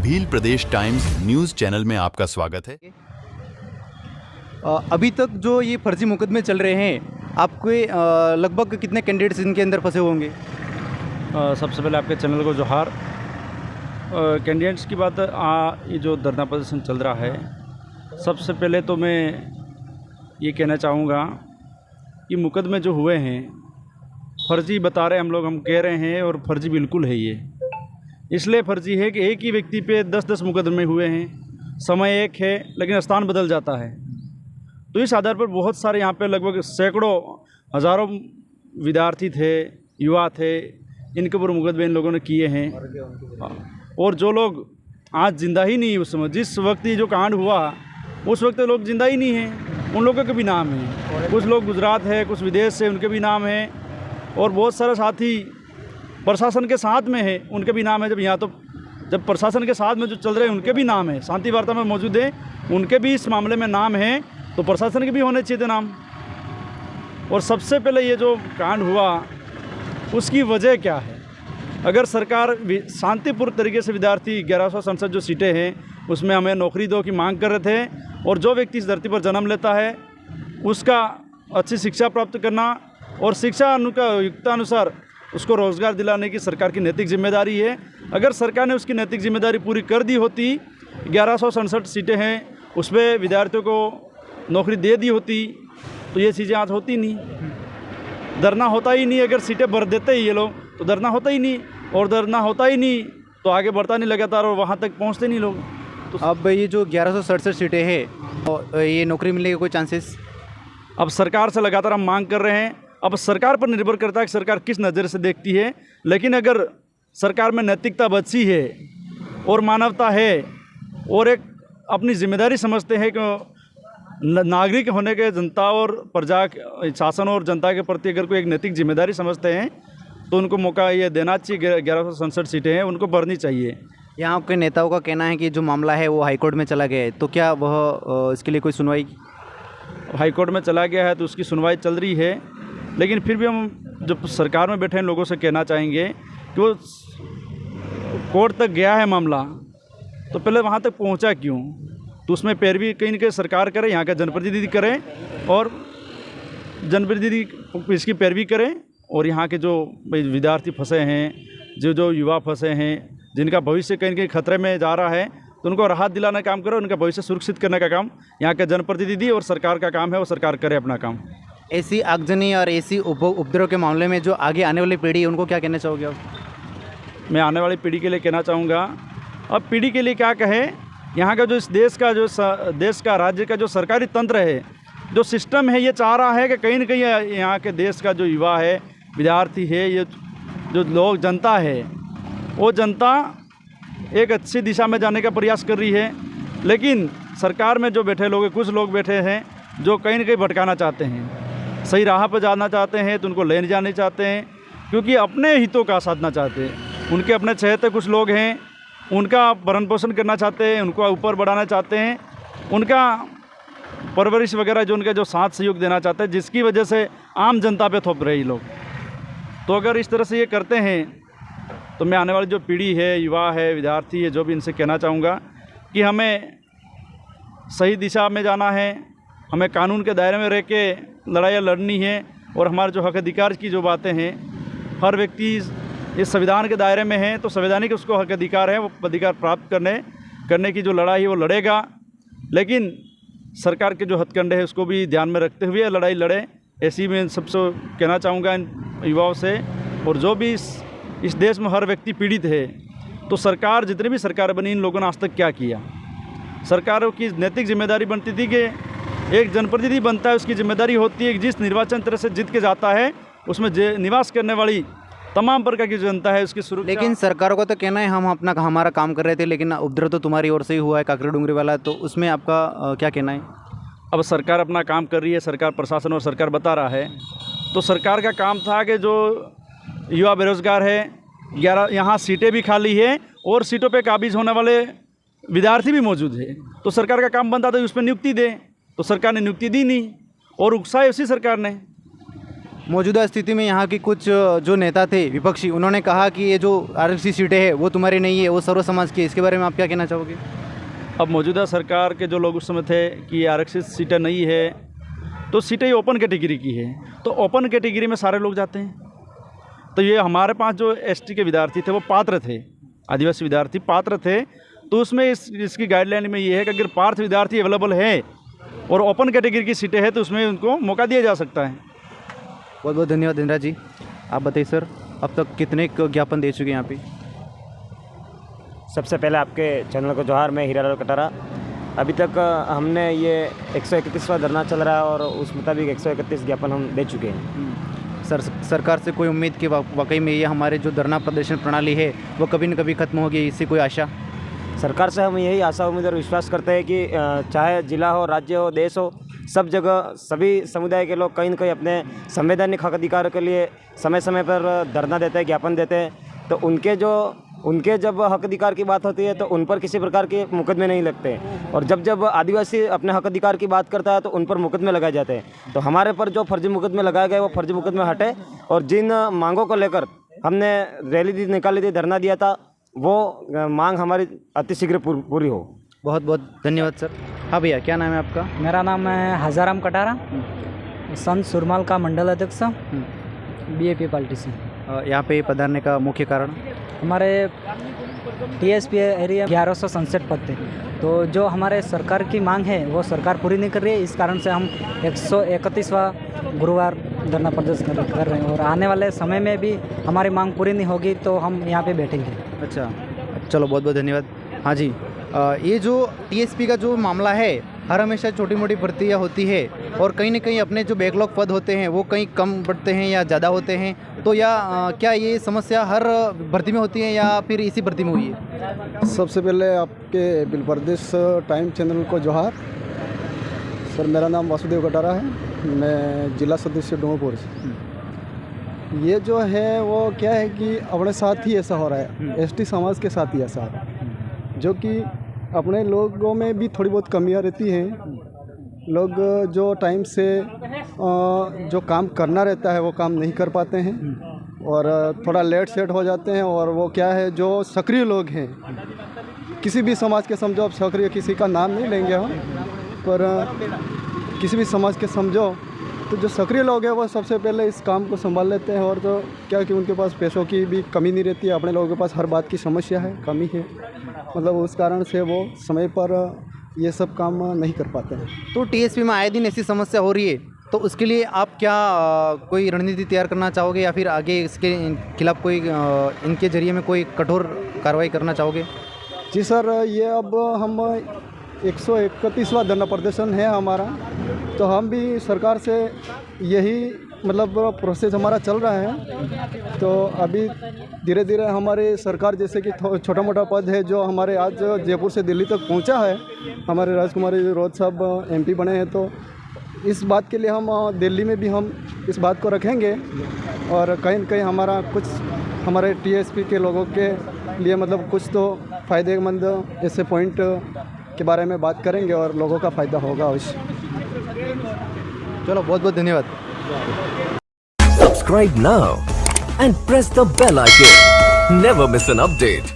भील प्रदेश times news channel में आपका स्वागत है। अभी तक जो ये फर्जी मुकदमे चल रहे हैं, आपके लगभग कितने कैंडिडेट्स इनके अंदर फंसे होंगे? सबसे पहले आपके चैनल को जोहार। कैंडिडेट्स की बात ये जो धरना प्रदर्शन चल रहा है, सबसे पहले तो मैं ये कहना चाहूँगा कि मुकदमे जो हुए हैं फर्जी बता रहे हम कह रहे हैं, और फर्जी बिल्कुल है। ये इसलिए फर्जी है कि एक ही व्यक्ति पे 10-10 मुकदमे हुए हैं, समय एक है लेकिन स्थान बदल जाता है। तो इस आधार पर बहुत सारे यहाँ पे लगभग सैकड़ों हज़ारों विद्यार्थी थे, युवा थे, इनके ऊपर मुकदमे इन लोगों ने किए हैं। और जो लोग आज ज़िंदा ही नहीं, उस समय जिस वक्त ये जो कांड हुआ उस वक्त लोग ज़िंदा ही नहीं हैं, उन लोगों के भी नाम हैं। कुछ लोग गुजरात है, कुछ विदेश से, उनके भी नाम हैं। और बहुत सारे साथी प्रशासन के साथ में है, उनके भी नाम है। जब प्रशासन के साथ में जो चल रहे हैं उनके भी नाम है, शांति वार्ता में मौजूद है, उनके भी इस मामले में नाम है, तो प्रशासन के भी होने चाहिए थे नाम। और सबसे पहले ये जो कांड हुआ उसकी वजह क्या है? अगर सरकार शांतिपूर्ण तरीके से विद्यार्थी 1167 जो सीटें हैं उसमें हमें नौकरी दो की मांग कर रहे थे, और जो व्यक्ति इस धरती पर जन्म लेता है उसका अच्छी शिक्षा प्राप्त करना और शिक्षा युक्तानुसार उसको रोज़गार दिलाने की सरकार की नैतिक जिम्मेदारी है। अगर सरकार ने उसकी नैतिक जिम्मेदारी पूरी कर दी होती, 1167 सीटें हैं उस पर विद्यार्थियों को नौकरी दे दी होती, तो ये चीज़ें आज होती नहीं, धरना होता ही नहीं। अगर सीटें भर देते ही ये लोग तो धरना होता ही नहीं, और धरना होता ही नहीं तो आगे बढ़ता नहीं लगातार, और वहाँ तक पहुँचते नहीं लोग। तो अब ये जो 1167 सीटें हैं, ये नौकरी मिलने के कोई चांसेस? अब सरकार से लगातार हम मांग कर रहे हैं। अब सरकार पर निर्भर करता है कि सरकार किस नज़र से देखती है। लेकिन अगर सरकार में नैतिकता बची है और मानवता है और एक अपनी जिम्मेदारी समझते हैं कि नागरिक होने के जनता और प्रजा शासन और जनता के प्रति अगर कोई एक नैतिक जिम्मेदारी समझते हैं तो उनको मौका ये देना चाहिए। 1167 सीटें हैं, उनको भरनी चाहिए। यहाँ के नेताओं का कहना है कि जो मामला है वो हाईकोर्ट में चला गया है, तो क्या वह इसके लिए कोई सुनवाई? हाईकोर्ट में चला गया है तो उसकी सुनवाई चल रही है, लेकिन फिर भी हम जब सरकार में बैठे हैं लोगों से कहना चाहेंगे कि वो कोर्ट तक गया है मामला, तो पहले वहाँ तक पहुँचा क्यों? तो उसमें पैरवी कहीं न कहीं सरकार करे, यहाँ का जनप्रतिनिधि करें, और जनप्रतिनिधि इसकी पैरवी करें। और यहाँ के जो विद्यार्थी फंसे हैं, जो युवा फंसे हैं, जिनका भविष्य कहीं न कहीं खतरे में जा रहा है, तो उनको राहत दिलाने का काम करो, उनका भविष्य सुरक्षित करने का काम यहाँ के जनप्रतिनिधि और सरकार का काम है, वो सरकार करे अपना काम। ऐसी आगजनी और ऐसी उपद्रव के मामले में जो आगे आने वाली पीढ़ी है उनको क्या कहना चाहोगे आप? मैं आने वाली पीढ़ी के लिए कहना चाहूँगा, अब पीढ़ी के लिए क्या कहें, यहाँ का जो इस देश का राज्य का जो सरकारी तंत्र है, जो सिस्टम है, ये चाह रहा है कि कहीं ना कहीं यहाँ के देश का जो युवा है, विद्यार्थी है, ये जो लोग जनता है, वो जनता एक अच्छी दिशा में जाने का प्रयास कर रही है। लेकिन सरकार में जो बैठे लोग, कुछ लोग बैठे हैं जो कहीं ना कहीं भटकाना चाहते हैं, सही राह पर जाना चाहते हैं तो उनको ले जाने चाहते हैं, क्योंकि अपने हितों का साधना चाहते हैं। उनके अपने चहेते कुछ लोग हैं, उनका भरण पोषण करना चाहते हैं, उनको ऊपर बढ़ाना चाहते हैं, उनका परवरिश वगैरह जो उनके जो साथ सहयोग देना चाहते हैं, जिसकी वजह से आम जनता पे थोप रहे लोग। तो अगर इस तरह से ये करते हैं तो मैं आने वाली जो पीढ़ी है, युवा है, विद्यार्थी है, जो भी इनसे कहना चाहूँगा कि हमें सही दिशा में जाना है, हमें कानून के दायरे में रह के लड़ाइयाँ लड़नी है, और हमारे जो हक अधिकार की जो बातें हैं, हर व्यक्ति इस संविधान के दायरे में है, तो संवैधानिक उसको हक अधिकार है, वो अधिकार प्राप्त करने की जो लड़ाई है वो लड़ेगा। लेकिन सरकार के जो हथकंडे हैं उसको भी ध्यान में रखते हुए लड़ाई लड़े, ऐसी मैं सबसे कहना चाहूँगा इन युवाओं से। और जो भी इस देश में हर व्यक्ति पीड़ित है, तो सरकार, जितनी भी सरकार बनी, इन लोगों ने आज तक क्या किया? सरकारों की नैतिक जिम्मेदारी बनती थी कि एक जनप्रतिनिधि बनता है, उसकी जिम्मेदारी होती है कि जिस निर्वाचन तरह से जीत के जाता है उसमें निवास करने वाली तमाम प्रकार की जनता है उसकी सुरक्षा। लेकिन सरकारों का तो कहना है हम हमारा काम कर रहे थे, लेकिन उपद्रव तो तुम्हारी ओर से ही हुआ है, काकरी डूंगरी वाला, तो उसमें आपका क्या कहना है? अब सरकार अपना काम कर रही है, सरकार प्रशासन और सरकार बता रहा है, तो सरकार का काम था कि जो युवा बेरोजगार है, 11 यहाँ सीटें भी खाली है और सीटों पे काबिज होने वाले विद्यार्थी भी मौजूद है, तो सरकार का काम बनता था उस पर नियुक्ति दे। तो सरकार ने नियुक्ति दी नहीं, और उकसाई उसी सरकार ने। मौजूदा स्थिति में यहाँ की कुछ जो नेता थे विपक्षी, उन्होंने कहा कि ये जो आरक्षित सीटें हैं वो तुम्हारी नहीं है, वो सर्व समाज की है। इसके बारे में आप क्या कहना चाहोगे? अब मौजूदा सरकार के जो लोग उस समय थे कि ये आरक्षित सीटें नहीं है, तो सीटें ये ओपन कैटेगरी की है, तो ओपन कैटेगरी में सारे लोग जाते हैं। तो ये हमारे पास जो एसटी के विद्यार्थी थे वो पात्र थे, आदिवासी विद्यार्थी पात्र थे, तो उसमें इसकी गाइडलाइन में ये है कि अगर पात्र विद्यार्थी अवेलेबल है और ओपन कैटेगरी की सीटें हैं तो उसमें उनको मौका दिया जा सकता है। बहुत बहुत धन्यवाद इंदिरा जी। आप बताइए सर, अब तक कितने ज्ञापन दे चुके हैं यहाँ पे? सबसे पहले आपके चैनल को जोहार, मैं हीरालाल कटारा। अभी तक हमने ये 131वां धरना चल रहा है और उस मुताबिक 131 ज्ञापन हम दे चुके हैं। सरकार से कोई उम्मीद कि वाकई में ये हमारे जो धरना प्रदर्शन प्रणाली है वो कभी न कभी खत्म होगी, इससे कोई आशा? सरकार से हम यही आशा उम्मीद और विश्वास करते हैं कि चाहे जिला हो, राज्य हो, देश हो, सब जगह सभी समुदाय के लोग कहीं न कहीं अपने संवैधानिक हक अधिकार के लिए समय समय पर धरना देते हैं, ज्ञापन देते हैं। तो उनके जब हक अधिकार की बात होती है तो उन पर किसी प्रकार के मुकदमे नहीं लगते, और जब आदिवासी अपने हक अधिकार की बात करता है तो उन पर मुकदमे लगाए जाते हैं। तो हमारे पर जो फर्जी मुकदमे लगाए गए वो फर्जी मुकदमे हटे, और जिन मांगों को लेकर हमने रैली निकाली थी, धरना दिया था, वो मांग हमारी अतिशीघ्र पूरी हो। बहुत बहुत धन्यवाद सर। हाँ भैया, क्या नाम है आपका? मेरा नाम है हजाराम कटारा, संत सुरमाल का मंडल अध्यक्ष, बीएपी पार्टी से। यहाँ पे पधारने का मुख्य कारण? हमारे टीएसपी एरिया 1100 सनसेट पद थे, तो जो हमारे सरकार की मांग है वो सरकार पूरी नहीं कर रही है। इस कारण से हम 131वां गुरुवार धरना प्रदर्शन कर रहे हैं, और आने वाले समय में भी हमारी मांग पूरी नहीं होगी तो हम यहाँ पे बैठेंगे। अच्छा, चलो बहुत बहुत धन्यवाद। हाँ जी, ये जो टीएसपी का जो मामला है, हर हमेशा छोटी मोटी भर्तियाँ होती है और कहीं ना कहीं अपने जो बैकलॉग पद होते हैं वो कहीं कम बढ़ते हैं या ज़्यादा होते हैं, तो या क्या ये समस्या हर भर्ती में होती है या फिर इसी भर्ती में हुई है? सबसे पहले आपके बिल प्रदेश टाइम चैनल को जोहार सर। मेरा नाम वासुदेव कटारा है, मैं जिला सदस्य डोंगरपुर से। ये जो है वो क्या है कि अपने साथ ही ऐसा हो रहा है, एसटी समाज के साथ ही ऐसा हो रहा है, जो कि अपने लोगों में भी थोड़ी बहुत कमियां रहती हैं। लोग जो टाइम से जो काम करना रहता है वो काम नहीं कर पाते हैं और थोड़ा लेट सेट हो जाते हैं। और वो क्या है, जो सक्रिय लोग हैं, किसी भी समाज के समझो, अब सक्रिय किसी का नाम नहीं लेंगे हम, पर किसी भी समाज के समझो तो जो सक्रिय लोग हैं वो सबसे पहले इस काम को संभाल लेते हैं। और तो क्या कि उनके पास पैसों की भी कमी नहीं रहती है, अपने लोगों के पास हर बात की समस्या है, कमी है, मतलब उस कारण से वो समय पर ये सब काम नहीं कर पाते हैं। तो टीएसपी में आए दिन ऐसी समस्या हो रही है, तो उसके लिए आप क्या कोई रणनीति तैयार करना चाहोगे या फिर आगे इसके खिलाफ कोई इनके जरिए में कोई कठोर कार्रवाई करना चाहोगे? जी सर, ये अब हम 131वां धरना प्रदर्शन है हमारा, तो हम भी सरकार से यही मतलब प्रोसेस हमारा चल रहा है। तो अभी धीरे धीरे हमारी सरकार, जैसे कि छोटा मोटा पद है जो हमारे आज जयपुर से दिल्ली तक पहुंचा है, हमारे राजकुमारी रोज साहब एमपी बने हैं, तो इस बात के लिए हम दिल्ली में भी हम इस बात को रखेंगे और कहीं न कहीं हमारा कुछ हमारे टीएसपी के लोगों के लिए मतलब कुछ तो फ़ायदेमंद ऐसे पॉइंट के बारे में बात करेंगे और लोगों का फ़ायदा होगा अवश्य। चलो बहुत बहुत धन्यवाद। Subscribe now and press the bell icon. Never miss an update.